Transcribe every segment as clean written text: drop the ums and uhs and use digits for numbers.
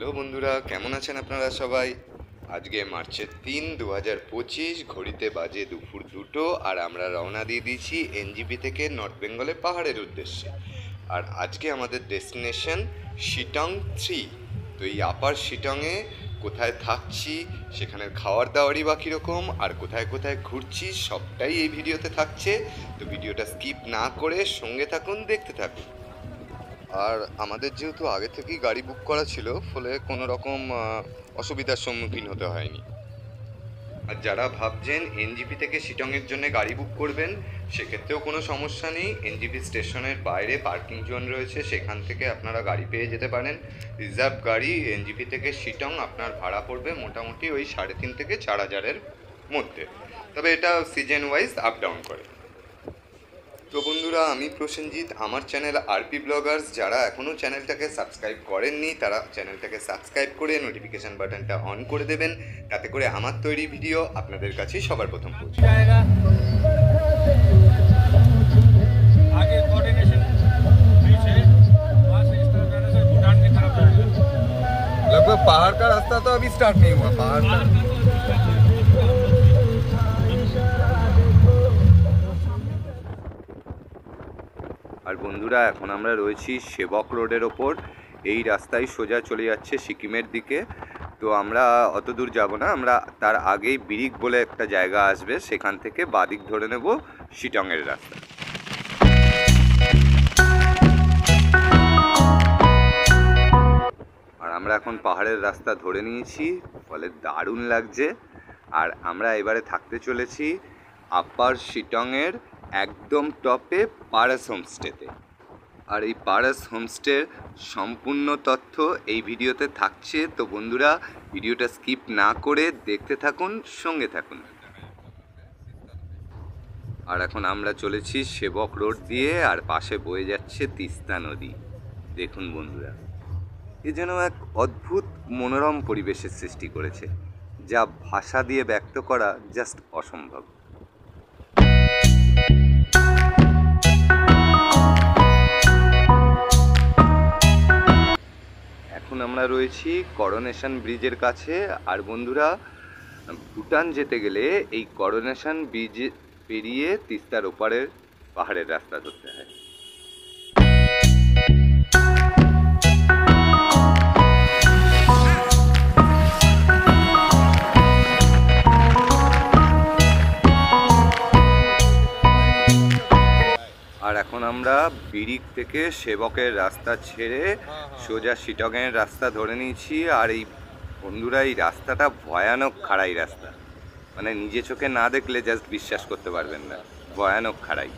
Hello বন্ধুরা, কেমন আছেন আপনারা সবাই? আজকে মার্চের 3, 2025, ঘড়িতে বাজে দুপুর 2টো, আর আমরা রওনা দিয়ে দিয়েছি এনজিপি থেকে নর্থ বেঙ্গলে পাহাড়ের উদ্দেশ্যে। আর আজকে আমাদের ডেস্টিনেশন শিটং 3। তো এই আপার শিটংয়ে কোথায় থাকছি, সেখানের খাওয়ার দাওয়ারই বা কীরকম, আর কোথায় কোথায় ঘুরছি, সবটাই এই ভিডিওতে থাকছে। তো ভিডিওটা স্কিপ না করে সঙ্গে থাকুন, দেখতে থাকুন। আর আমাদের যেহেতু আগে থেকেই গাড়ি বুক করা ছিল, ফলে কোনো রকম অসুবিধার সম্মুখীন হতে হয়নি। আর যারা ভাবছেন এনজিপি থেকে শিটংয়ের জন্য গাড়ি বুক করবেন, সেক্ষেত্রেও কোনো সমস্যা নেই। এনজিপি স্টেশনের বাইরে পার্কিং জোন রয়েছে, সেখান থেকে আপনারা গাড়ি পেয়ে যেতে পারেন। রিজার্ভ গাড়ি এনজিপি থেকে শিটং আপনার ভাড়া পড়বে মোটামুটি ওই 3,500 থেকে 4,000-এর মধ্যে। তবে এটা সিজন ওয়াইজ আপ ডাউন করে। তো বন্ধুরা, আমি প্রসেনজিৎ। আমার চ্যানেল আরপি ব্লগার্স। যারা এখনও চ্যানেলটাকে সাবস্ক্রাইব করেননি, তারা চ্যানেলটাকে সাবস্ক্রাইব করে নোটিফিকেশান বাটনটা অন করে দেবেন, তাতে করে আমার তৈরি ভিডিও আপনাদের কাছেই সবার প্রথম পৌঁছে। लगभग पहाड़ का रास्ता तो अभी स्टार्ट नहीं हुआ। पहाड़ का আর বন্ধুরা, এখন আমরা রয়েছি সেবক রোডের ওপর। এই রাস্তায় সোজা চলে যাচ্ছে সিকিমের দিকে। তো আমরা অত দূর যাব না, আমরা তার আগেই বিরিক বলে একটা জায়গা আসবে, সেখান থেকে বাদিক ধরে নেব শিটংয়ের রাস্তা। আর আমরা এখন পাহাড়ের রাস্তা ধরে নিয়েছি, ফলে দারুণ লাগছে। আর আমরা এবারে থাকতে চলেছি আপার শিটংয়ের একদম টপে পারাস হোমস্টেতে। আর এই পারাস হোমস্টের সম্পূর্ণ তথ্য এই ভিডিওতে থাকছে। তো বন্ধুরা, ভিডিওটা স্কিপ না করে দেখতে থাকুন, সঙ্গে থাকুন। আর এখন আমরা চলেছি সেবক রোড দিয়ে, আর পাশে বয়ে যাচ্ছে তিস্তা নদী। দেখুন বন্ধুরা, এ যেন এক অদ্ভুত মনোরম পরিবেশের সৃষ্টি করেছে, যা ভাষা দিয়ে ব্যক্ত করা জাস্ট অসম্ভব। এখন আমরা রয়েছি করোনেশন ব্রিজের কাছে। আর বন্ধুরা, ভুটান যেতে গেলে এই করোনেশন ব্রিজ পেরিয়ে তিস্তার ওপারের পাহাড়ের রাস্তা ধরতে হয়। আর এখন আমরা বিরিক থেকে সেবকের রাস্তা ছেড়ে সোজা শিটংয়ের রাস্তা ধরে নিয়েছি। আর এই বন্ধুরা, এই রাস্তাটা ভয়ানক খাড়াই রাস্তা, মানে নিজে চোখে না দেখলে জাস্ট বিশ্বাস করতে পারবেন না, ভয়ানক খাড়াই।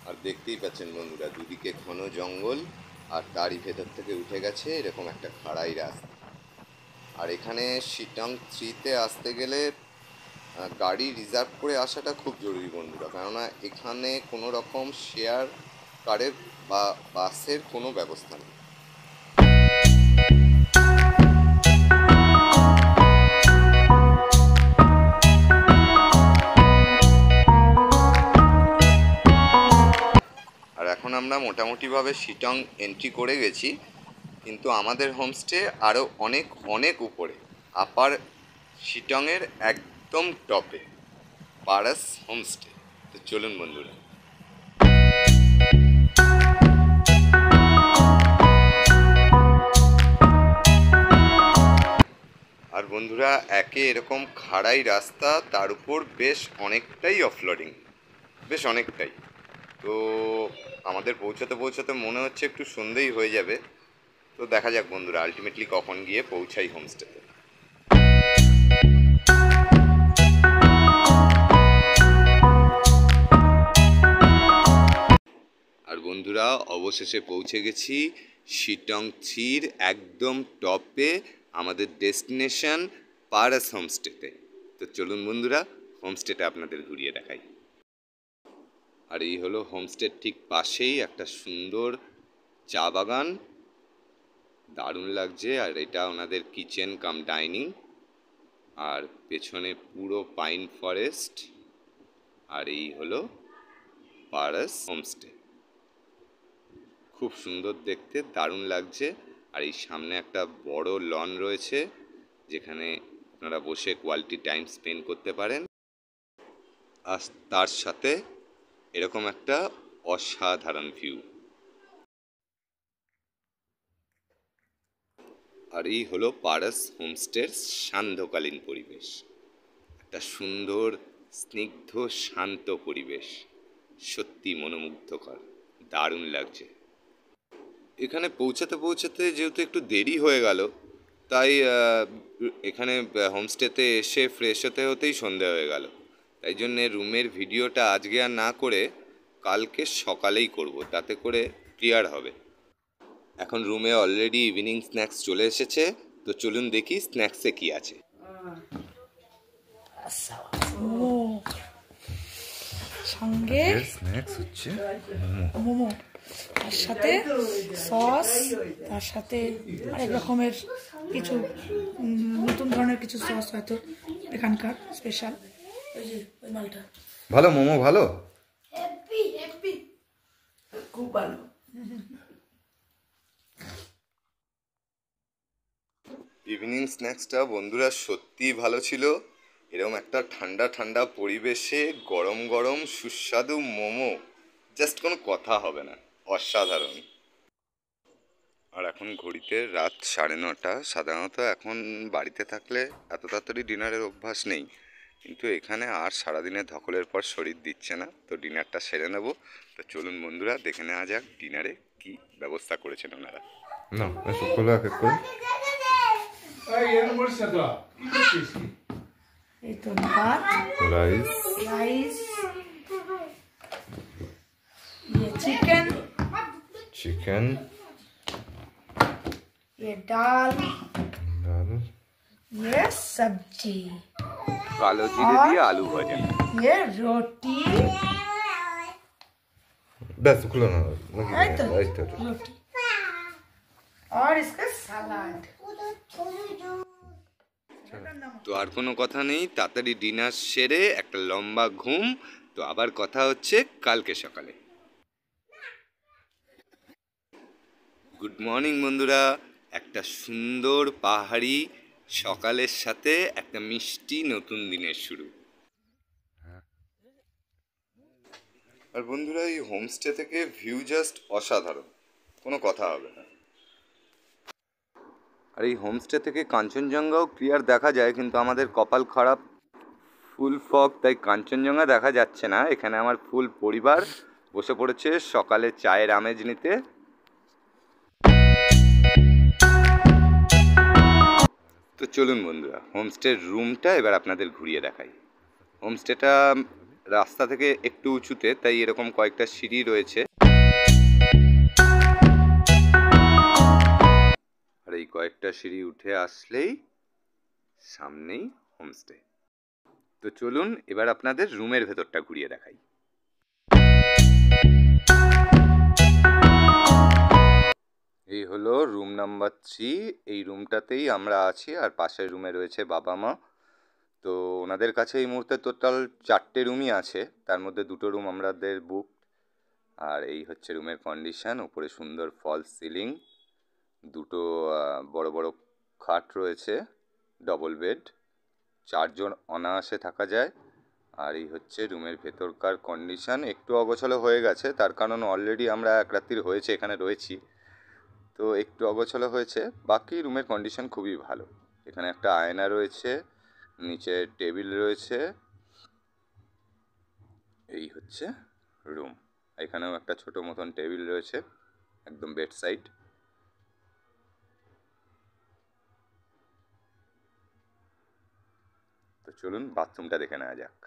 আর দেখতেই পাচ্ছেন বন্ধুরা, দুদিকে ঘন জঙ্গল, আর তারই ভেতর থেকে উঠে গেছে এরকম একটা খাড়াই রাস্তা। আর এখানে শিটং 3-তে আসতে গেলে গাড়ি রিজার্ভ করে আসাটা খুব জরুরি বন্ধুরা, কেননা এখানে কোনো রকম শেয়ার কারের বা বাসের কোনো ব্যবস্থা নেই। আর এখন আমরা মোটামুটিভাবে শিটং এন্ট্রি করে গেছি, কিন্তু আমাদের হোমস্টে আরও অনেক অনেক উপরে, আপার শিটংয়ের একদম টপে পারাস হোমস্টে। তো চলুন বন্ধুরা। আর বন্ধুরা, একে এরকম খাড়াই রাস্তা, তার উপর বেশ অনেকটাই অফলোডিং, বেশ অনেকটাই। তো আমাদের পৌঁছাতে পৌঁছাতে মনে হচ্ছে একটু সন্ধেই হয়ে যাবে। তো দেখা যাক বন্ধুরা, আলটিমেটলি কখন গিয়ে পৌঁছাই হোমস্টেতে। আর বন্ধুরা, অবশেষে পৌঁছে গেছি শিটং 3-র একদম টপে, আমাদের ডেস্টিনেশন পারাস হোমস্টেতে। তো চলুন বন্ধুরা, হোমস্টেটা আপনাদের ঘুরিয়ে দেখাই। আর এই হলো হোমস্টের ঠিক পাশেই একটা সুন্দর চা বাগান, দারুণ লাগছে। আর এটা ওনাদের কিচেন কাম ডাইনিং, আর পেছনে পুরো পাইন ফরেস্ট। আর এই হলো পারাস হোমস্টে। খুব সুন্দর দেখতে, দারুণ লাগছে। আর এই সামনে একটা বড় লন রয়েছে যেখানে আপনারা বসে কোয়ালিটি টাইম স্পেন্ড করতে পারেন। আর তার সাথে এরকম একটা অসাধারণ ভিউ। আর এই হলো পারাস হোমস্টের সান্ধ্যকালীন পরিবেশ। একটা সুন্দর স্নিগ্ধ শান্ত পরিবেশ, সত্যি মনোমুগ্ধকর, দারুণ লাগছে। এখানে পৌঁছাতে পৌঁছাতে যেহেতু একটু দেরি হয়ে গেল, তাই এখানে হোমস্টেতে এসে ফ্রেশ হতে হতেই সন্ধে হয়ে গেল। তাই জন্যে রুমের ভিডিওটা আজকে আর না করে কালকে সকালেই করব, তাতে করে ক্লিয়ার হবে। এখন রুমে অলরেডি ইভিনিং স্ন্যাক্স চলে এসেছে, তো চলুন দেখি স্ন্যাক্সে কি আছে। সঙ্গে স্ন্যাক্স হচ্ছে মোমো, তার সাথে সস, তার সাথে আরেক রকমের কিছু নতুন ধরনের কিছু সস হয়তো এখানকার স্পেশাল। ওই যে ওই মালটা ভালো, মোমো ভালো। খুব ভালো। ইভিনিং স্ন্যাক্সটা বন্ধুরা সত্যিই ভালো ছিল। এরকম একটা ঠান্ডা ঠান্ডা পরিবেশে গরম গরম সুস্বাদু মোমো, জাস্ট কোনো কথা হবে না, অসাধারণ। আর এখন ঘড়িতে রাত 9:30। সাধারণত এখন বাড়িতে থাকলে এত তাড়াতাড়ি ডিনারের অভ্যাস নেই, কিন্তু এখানে আর সারাদিনের ধকলের পর শরীর দিচ্ছে না, তো ডিনারটা সেরে নেব। তো চলুন বন্ধুরা, দেখে নেওয়া যাক ডিনারে কি ব্যবস্থা করেছেন ওনারা। না এসব করলো এক এক করে। এই তো ভাত, রাইস, রাইস, চিকেন, চিকেন, ডাল, ডাল, সবজি, কালো জিরে দিয়ে আলু ভাজা, रोटी, ব্যাস খুলো না रोटी और इसका सलाद। তো আর কোনো কথা নেই, তাড়াতাড়ি ডিনার সেরে একটা লম্বা ঘুম। তো আবার কথা হচ্ছে কালকে সকালে। গুড মর্নিং বন্ধুরা, একটা সুন্দর পাহাড়ি সকালের সাথে একটা মিষ্টি নতুন দিনের শুরু। আর বন্ধুরা, এই হোমস্টে থেকে ভিউ জাস্ট অসাধারণ, কোনো কথা হবে না। আর এই হোমস্টে থেকে কাঞ্চনজঙ্ঘাও ক্লিয়ার দেখা যায়, কিন্তু আমাদের কপাল খারাপ, ফুল ফগ, তাই কাঞ্চনজঙ্ঘা দেখা যাচ্ছে না। এখানে আমার ফুল পরিবার বসে পড়েছে সকালে চায়ের আমেজ নিতে। তো চলুন বন্ধুরা, হোমস্টের রুমটা এবার আপনাদের ঘুরিয়ে দেখাই। হোমস্টেটা রাস্তা থেকে একটু উঁচুতে, তাই এরকম কয়েকটা সিঁড়ি রয়েছে। আর এই কয়েকটা সিঁড়ি উঠে আসলেই সামনেই হোমস্টে। তো চলুন এবার আপনাদের রুমের ভেতরটা ঘুরিয়ে দেখাই। এই হলো রুম নাম্বার 3। এই রুমটাতেই আমরা আছি, আর পাশের রুমে রয়েছে বাবা মা। তো ওনাদের কাছে এই মুহূর্তে টোটাল 4টে রুমই আছে, তার মধ্যে 2টো রুম আমাদের বুক। আর এই হচ্ছে রুমের কন্ডিশন। উপরে সুন্দর ফল সিলিং, 2টো বড় বড় খাট রয়েছে, ডবল বেড, 4 জন অনায়াসে থাকা যায়। আর এই হচ্ছে রুমের ভেতরকার কন্ডিশন। একটু অগোছালো হয়ে গেছে, তার কারণ অলরেডি আমরা এক রাত্রির হয়েছে এখানে রয়েছি, তো একটু অগোছালো হয়েছে। বাকি রুমের কন্ডিশন খুবই ভালো। এখানে একটা আয়না রয়েছে, নিচে টেবিল রয়েছে। এই হচ্ছে রুম। এখানেও একটা ছোট মতন টেবিল রয়েছে, একদম বেড সাইড। তো চলুন বাথরুমটা দেখে নেওয়া যাক।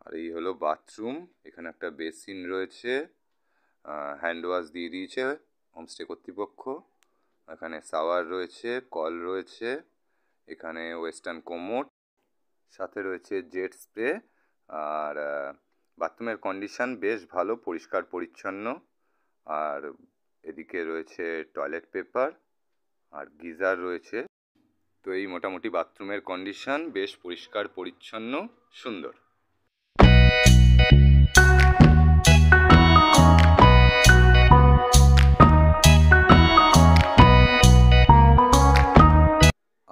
আর এই হলো বাথরুম। এখানে একটা বেসিন রয়েছে, হ্যান্ড ওয়াশ দিয়ে দিয়েছে হোমস্টে কর্তৃপক্ষ। এখানে শাওয়ার রয়েছে, কল রয়েছে, এখানে ওয়েস্টার্ন কোমোড, সাথে রয়েছে জেট স্প্রে। আর বাথরুমের কন্ডিশন বেশ ভালো, পরিষ্কার পরিচ্ছন্ন। আর এদিকে রয়েছে টয়লেট পেপার, আর গিজার রয়েছে। তো এই মোটামুটি বাথরুমের কন্ডিশন বেশ পরিষ্কার পরিচ্ছন্ন সুন্দর।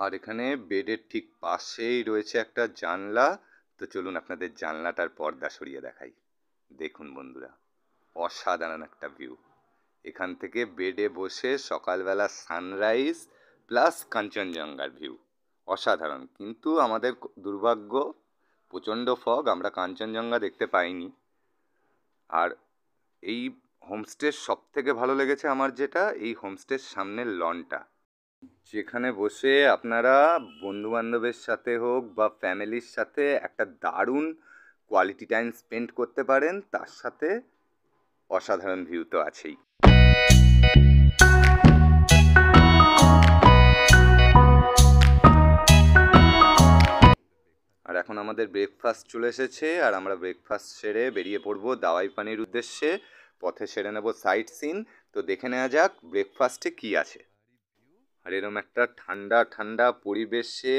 আর এখানে বেডের ঠিক পাশেই রয়েছে একটা জানলা। তো চলুন আপনাদের জানলাটার পর্দা সরিয়ে দেখাই। দেখুন বন্ধুরা, অসাধারণ একটা ভিউ। এখান থেকে বেডে বসে সকালবেলা সানরাইজ প্লাস কাঞ্চনজঙ্ঘার ভিউ অসাধারণ। কিন্তু আমাদের দুর্ভাগ্য, প্রচণ্ড ফগ, আমরা কাঞ্চনজঙ্ঘা দেখতে পাইনি। আর এই হোমস্টের সব থেকে ভালো লেগেছে আমার যেটা, এই হোমস্টের সামনের লনটা, যেখানে বসে আপনারা বন্ধুবান্ধবের সাথে হোক বা ফ্যামিলির সাথে একটা দারুণ কোয়ালিটি টাইম স্পেন্ড করতে পারেন। তার সাথে অসাধারণ ভিউ তো আছেই। আর এখন আমাদের ব্রেকফাস্ট চলে এসেছে, আর আমরা ব্রেকফাস্ট সেরে বেরিয়ে পড়বো দাওয়াই পানির উদ্দেশ্যে। পথে সেরে নেব সাইট সিন। তো দেখে নেওয়া যাক ব্রেকফাস্টে কি আছে। আর এরম একটা ঠান্ডা ঠান্ডা পরিবেশে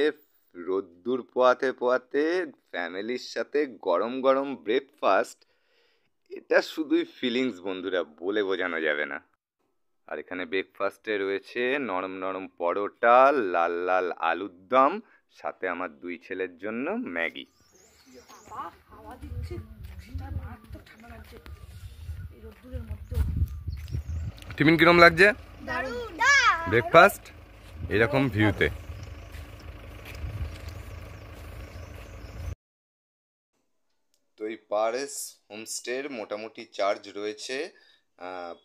রোদ্দুর পোয়াতে পোয়াতে ফ্যামিলির সাথে গরম গরম ব্রেকফাস্ট, এটা শুধুই ফিলিংস বন্ধুরা, বলে বোঝানো যাবে না। আর এখানে ব্রেকফাস্টে রয়েছে নরম নরম পরোটা, লাল লাল আলুর দম, সাথে আমার 2 ছেলের জন্য ম্যাগি। টিফিন কিরম লাগছে? ব্রেকফাস্ট এরকম ভিউতে। তো এই পারেস হোমস্টের মোটামুটি চার্জ রয়েছে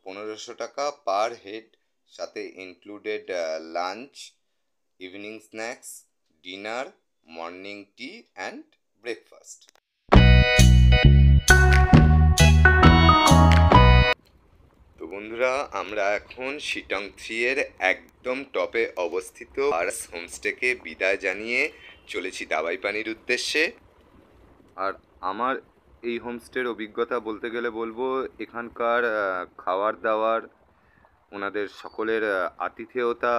1500 টাকা পার হেড, সাথে included lunch, evening snacks, dinner, morning T and breakfast. তো বন্ধুরা, আমরা এখন শিটং 3 এর একদম টপে অবস্থিত পারেস হোমস্টেকে বিদায় জানিয়ে চলেছি দাওয়াই পানির উদ্দেশ্যে। আর আমার এই হোমস্টের অভিজ্ঞতা বলতে গেলে বলবো, এখানকার খাবার দাবার, ওনাদের সকলের আতিথেয়তা,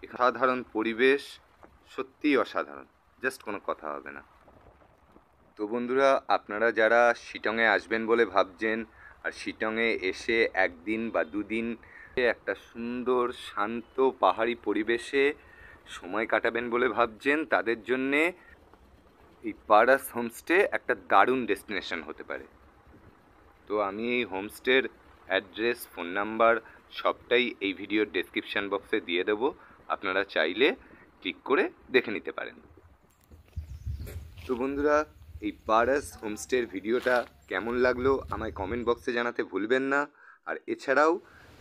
অসাধারণ পরিবেশ, সত্যিই অসাধারণ, জাস্ট কোনো কথা হবে না। তো বন্ধুরা, আপনারা যারা শিটংয়ে আসবেন বলে ভাবছেন, আর শিটংয়ে এসে 1 দিন বা 2 দিন একটা সুন্দর শান্ত পাহাড়ি পরিবেশে সময় কাটাবেন বলে ভাবছেন, তাদের জন্যে এই পারাস হোমস্টে একটা দারুণ ডেস্টিনেশন হতে পারে। তো আমি এই হোমস্টের অ্যাড্রেস, ফোন নাম্বার সবটাই এই ভিডিওর ডেসক্রিপশান বক্সে দিয়ে দেবো, আপনারা চাইলে ক্লিক করে দেখে নিতে পারেন। তো বন্ধুরা, এই পারাস হোমস্টের ভিডিওটা কেমন লাগলো আমায় কমেন্ট বক্সে জানাতে ভুলবেন না। আর এছাড়াও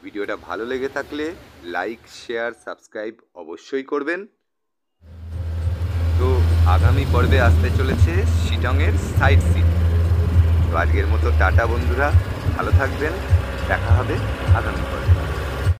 ভিডিওটা ভালো লেগে থাকলে লাইক, শেয়ার, সাবস্ক্রাইব অবশ্যই করবেন। তো আগামী পর্বে আসতে চলেছে শিটংয়ের সাইট সিন। তো আজকের মতো টাটা বন্ধুরা, ভালো থাকবেন, দেখা হবে আগামী পর্বে।